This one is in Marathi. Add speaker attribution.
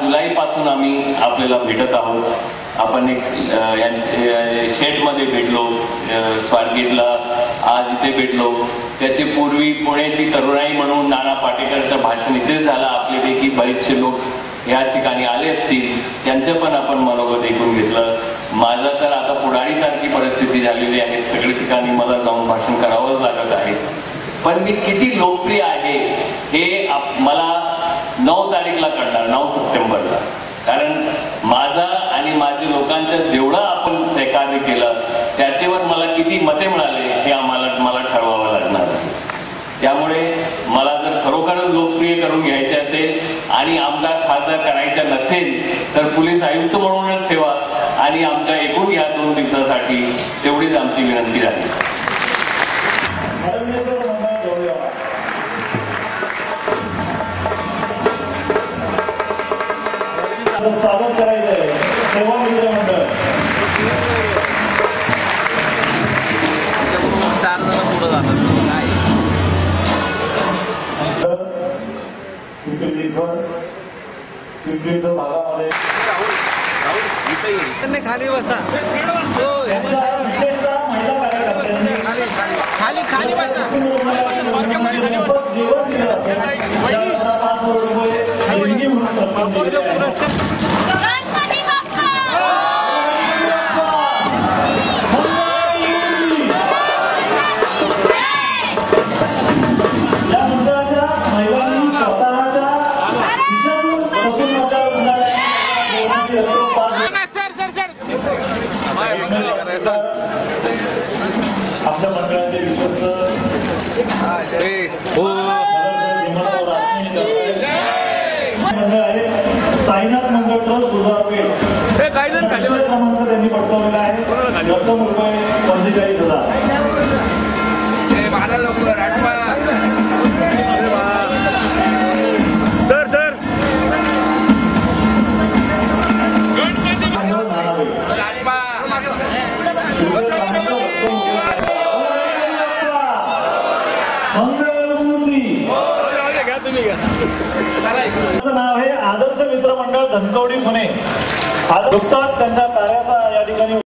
Speaker 1: जुलैपासून आम्ही आपल्याला भेटत आहोत. आपण एक शेडमध्ये भेटलो, स्वारगेटला आज इथे भेटलो. त्याची पूर्वी पुण्याची तरुणाई म्हणून नाना पाटेकरचं भाषण इथेच झालं. आपल्यापैकी बरेचसे लोक या ठिकाणी आले असतील, त्यांचं पण आपण मनोगत ऐकून घेतलं. माझं तर आता पुढारीसारखी परिस्थिती झालेली आहे, सगळ्या ठिकाणी मला जाऊन भाषण करावंच लागत आहे. पण मी किती लोकप्रिय आहे हे मला 9 तारीखला कळणार, 9 सप्टेंबरला. कारण माझा आणि माझ्या लोकांचं जेवढं आपण सहकार्य केलं त्याच्यावर मला किती मते मिळाले हे मला ठरवावं लागणार. त्यामुळे मला जर खरोखरच लोकप्रिय करून घ्यायचे असेल आणि आमदार खासदार करायचं नसेल तर पोलीस आयुक्त म्हणूनच ठेवा आणि आमच्या एकूण या 2 दिवसासाठी तेवढीच आमची विनंती राहील.
Speaker 2: स्वागत करायचं आहे सेवा मित्र मंडळ.
Speaker 3: 4 जण पुढे जातात.
Speaker 2: पिंपरीचं भागामध्ये
Speaker 3: खाली बसा.
Speaker 2: विशेषतः महिला कार्यकर्त्यांनी
Speaker 3: खाली खाली बसा.
Speaker 2: जेवण दिलं असेल 5 करोड रुपये देणगी म्हणून रक्कम दिलेली आहे. आपल्या मंडळाचे विश्वस्त मंडळ आहे साईनाथ मंगळ ट्रस्ट दुधारपेठ. क्रमांक त्यांनी पटकावलेला आहे. रक्कम रुपये 45,000. नाव आहे आदर्श मित्र मंडळ धनकवडी पुणे. नुकताच त्यांच्या कार्याचा या ठिकाणी